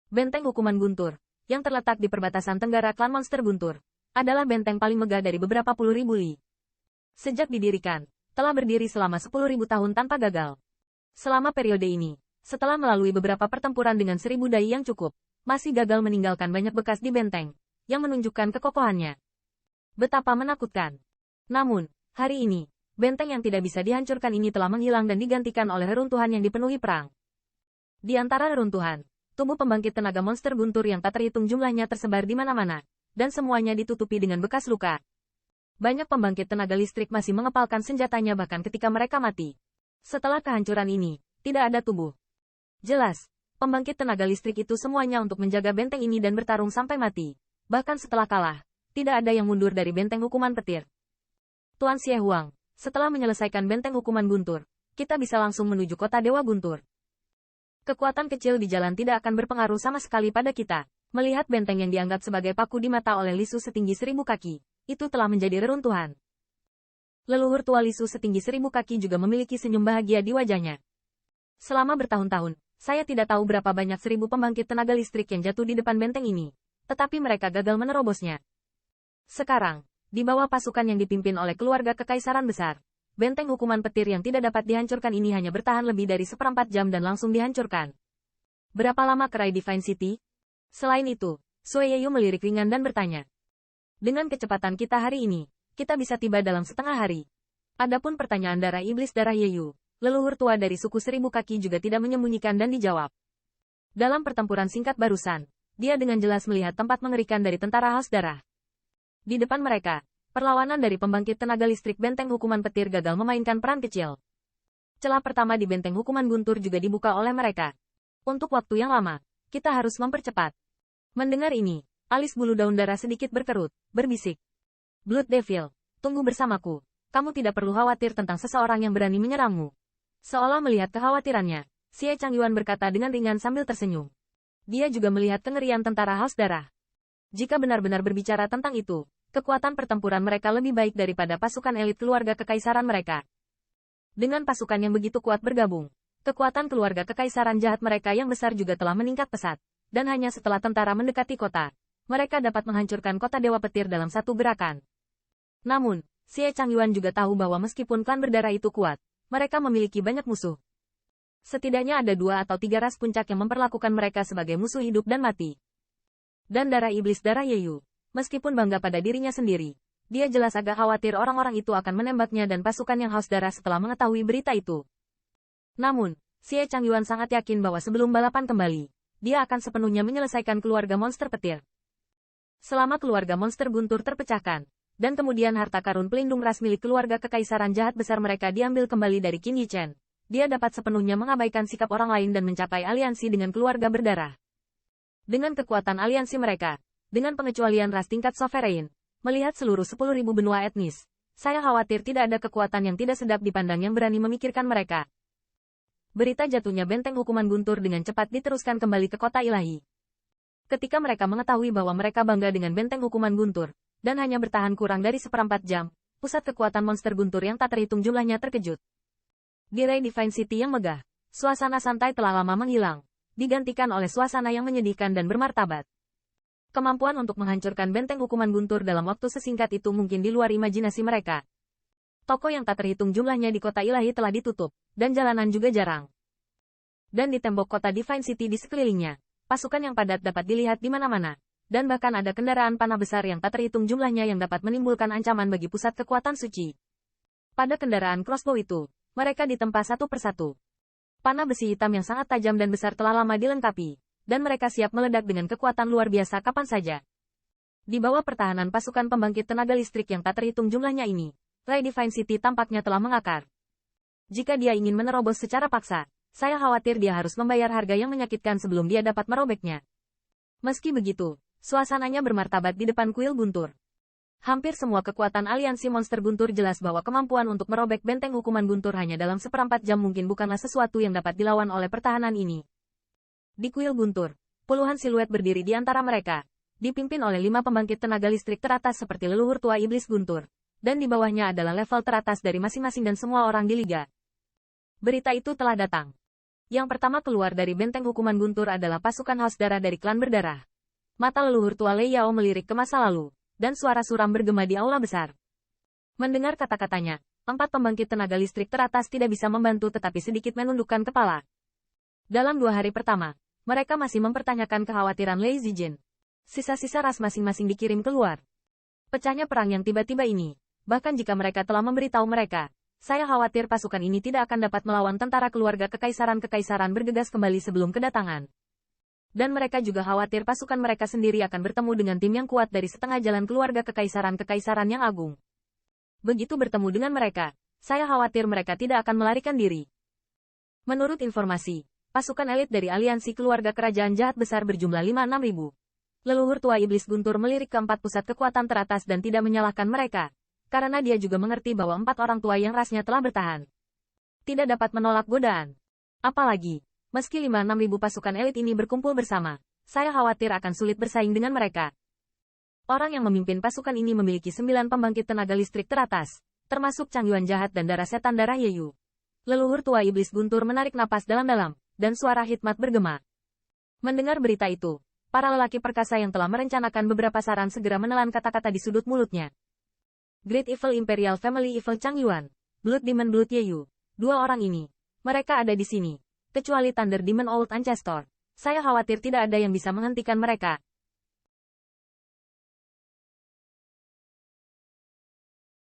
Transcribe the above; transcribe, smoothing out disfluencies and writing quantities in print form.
Benteng Hukuman Guntur, yang terletak di perbatasan tenggara klan monster Guntur, adalah benteng paling megah dari beberapa puluh ribu li. Sejak didirikan, telah berdiri selama 10.000 tahun tanpa gagal. Selama periode ini, setelah melalui beberapa pertempuran dengan 1.000 dai yang cukup, masih gagal meninggalkan banyak bekas di benteng, yang menunjukkan kekokohannya. Betapa menakutkan. Namun, hari ini, benteng yang tidak bisa dihancurkan ini telah menghilang dan digantikan oleh reruntuhan yang dipenuhi perang. Di antara reruntuhan, tubuh pembangkit tenaga monster Guntur yang tak terhitung jumlahnya tersebar di mana-mana, dan semuanya ditutupi dengan bekas luka. Banyak pembangkit tenaga listrik masih mengepalkan senjatanya bahkan ketika mereka mati. Setelah kehancuran ini, tidak ada tubuh. Jelas, pembangkit tenaga listrik itu semuanya untuk menjaga benteng ini dan bertarung sampai mati. Bahkan setelah kalah, tidak ada yang mundur dari benteng hukuman petir. Tuan Xie Huang, setelah menyelesaikan benteng hukuman Guntur, kita bisa langsung menuju kota Dewa Guntur. Kekuatan kecil di jalan tidak akan berpengaruh sama sekali pada kita. Melihat benteng yang dianggap sebagai paku di mata oleh Lisu setinggi 1.000 kaki, itu telah menjadi reruntuhan. Leluhur tua Lisu setinggi 1.000 kaki juga memiliki senyum bahagia di wajahnya. Selama bertahun-tahun, saya tidak tahu berapa banyak 1.000 pembangkit tenaga listrik yang jatuh di depan benteng ini. Tetapi mereka gagal menerobosnya. Sekarang, di bawah pasukan yang dipimpin oleh keluarga kekaisaran besar, benteng hukuman petir yang tidak dapat dihancurkan ini hanya bertahan lebih dari 1/4 jam dan langsung dihancurkan. Berapa lama kerai Divine City? Selain itu, Sui Yeyu melirik ringan dan bertanya. Dengan kecepatan kita hari ini, kita bisa tiba dalam setengah hari. Adapun pertanyaan darah iblis darah Yeyu, leluhur tua dari suku 1.000 kaki juga tidak menyembunyikan dan dijawab. Dalam pertempuran singkat barusan, dia dengan jelas melihat tempat mengerikan dari tentara haus darah. Di depan mereka, perlawanan dari pembangkit tenaga listrik benteng hukuman petir gagal memainkan peran kecil. Celah pertama di benteng hukuman Guntur juga dibuka oleh mereka. Untuk waktu yang lama, kita harus mempercepat. Mendengar ini, alis bulu daun darah sedikit berkerut, berbisik. Blood Devil, tunggu bersamaku. Kamu tidak perlu khawatir tentang seseorang yang berani menyerangmu. Seolah melihat kekhawatirannya, Xie Changyuan berkata dengan ringan sambil tersenyum. Dia juga melihat kengerian tentara haus darah. Jika benar-benar berbicara tentang itu, kekuatan pertempuran mereka lebih baik daripada pasukan elit keluarga kekaisaran mereka. Dengan pasukan yang begitu kuat bergabung, kekuatan keluarga kekaisaran jahat mereka yang besar juga telah meningkat pesat, dan hanya setelah tentara mendekati kota, mereka dapat menghancurkan kota Dewa Petir dalam satu gerakan. Namun, Xie Changyuan juga tahu bahwa meskipun klan berdarah itu kuat, mereka memiliki banyak musuh. Setidaknya ada 2 atau 3 ras puncak yang memperlakukan mereka sebagai musuh hidup dan mati. Dan darah iblis darah Yeyu, meskipun bangga pada dirinya sendiri, dia jelas agak khawatir orang-orang itu akan menembaknya dan pasukan yang haus darah setelah mengetahui berita itu. Namun, Xie Changyuan sangat yakin bahwa sebelum balapan kembali, dia akan sepenuhnya menyelesaikan keluarga monster petir. Selama keluarga monster Guntur terpecahkan, dan kemudian harta karun pelindung ras milik keluarga kekaisaran jahat besar mereka diambil kembali dari Qin Yichen, dia dapat sepenuhnya mengabaikan sikap orang lain dan mencapai aliansi dengan keluarga berdarah. Dengan kekuatan aliansi mereka, dengan pengecualian ras tingkat sovereign, melihat seluruh 10.000 benua etnis, saya khawatir tidak ada kekuatan yang tidak sedap dipandang yang berani memikirkan mereka. Berita jatuhnya benteng hukuman Guntur dengan cepat diteruskan kembali ke kota ilahi. Ketika mereka mengetahui bahwa mereka bangga dengan benteng hukuman Guntur, dan hanya bertahan kurang dari 1/4 jam, pusat kekuatan monster Guntur yang tak terhitung jumlahnya terkejut. Di Ray Divine City yang megah, suasana santai telah lama menghilang, digantikan oleh suasana yang menyedihkan dan bermartabat. Kemampuan untuk menghancurkan benteng hukuman Guntur dalam waktu sesingkat itu mungkin di luar imajinasi mereka. Toko yang tak terhitung jumlahnya di kota ilahi telah ditutup, dan jalanan juga jarang. Dan di tembok kota Divine City di sekelilingnya, pasukan yang padat dapat dilihat di mana-mana, dan bahkan ada kendaraan panah besar yang tak terhitung jumlahnya yang dapat menimbulkan ancaman bagi pusat kekuatan suci. Pada kendaraan crossbow itu, mereka ditempa satu persatu. Panah besi hitam yang sangat tajam dan besar telah lama dilengkapi, dan mereka siap meledak dengan kekuatan luar biasa kapan saja. Di bawah pertahanan pasukan pembangkit tenaga listrik yang tak terhitung jumlahnya ini, Ray Divine City tampaknya telah mengakar. Jika dia ingin menerobos secara paksa, saya khawatir dia harus membayar harga yang menyakitkan sebelum dia dapat merobeknya. Meski begitu, suasananya bermartabat di depan kuil Guntur. Hampir semua kekuatan aliansi monster Guntur jelas bahwa kemampuan untuk merobek benteng hukuman Guntur hanya dalam 1/4 jam mungkin bukanlah sesuatu yang dapat dilawan oleh pertahanan ini. Di kuil Guntur, puluhan siluet berdiri di antara mereka, dipimpin oleh 5 pembangkit tenaga listrik teratas seperti leluhur tua iblis Guntur, dan di bawahnya adalah level teratas dari masing-masing dan semua orang di liga. Berita itu telah datang. Yang pertama keluar dari benteng hukuman guntur adalah pasukan haus darah dari klan berdarah. Mata leluhur tua Lei Yao melirik ke masa lalu, dan suara suram bergema di aula besar. Mendengar kata-katanya, 4 pembangkit tenaga listrik teratas tidak bisa membantu tetapi sedikit menundukkan kepala. Dalam 2 hari pertama, mereka masih mempertanyakan kekhawatiran Lei Zijin. Sisa-sisa ras masing-masing dikirim keluar. Pecahnya perang yang tiba-tiba ini, bahkan jika mereka telah memberitahu mereka, saya khawatir pasukan ini tidak akan dapat melawan tentara keluarga kekaisaran bergegas kembali sebelum kedatangan. Dan mereka juga khawatir pasukan mereka sendiri akan bertemu dengan tim yang kuat dari setengah jalan keluarga kekaisaran yang agung. Begitu bertemu dengan mereka, saya khawatir mereka tidak akan melarikan diri. Menurut informasi, pasukan elit dari aliansi keluarga kerajaan jahat besar berjumlah 5-6 ribu. Leluhur tua iblis guntur melirik ke 4 pusat kekuatan teratas dan tidak menyalahkan mereka, karena dia juga mengerti bahwa 4 orang tua yang rasnya telah bertahan tidak dapat menolak godaan. Apalagi, meski 5-6 ribu pasukan elit ini berkumpul bersama, saya khawatir akan sulit bersaing dengan mereka. Orang yang memimpin pasukan ini memiliki 9 pembangkit tenaga listrik teratas, termasuk Changyuan jahat dan darah setan darah Yeyu. Leluhur tua iblis guntur menarik napas dalam-dalam, dan suara hikmat bergema. Mendengar berita itu, para lelaki perkasa yang telah merencanakan beberapa saran segera menelan kata-kata di sudut mulutnya. Great Evil Imperial Family Evil Changyuan, Blood Demon Blood Yeyu. 2 orang ini, mereka ada di sini. Kecuali Thunder Demon Old Ancestor. Saya khawatir tidak ada yang bisa menghentikan mereka.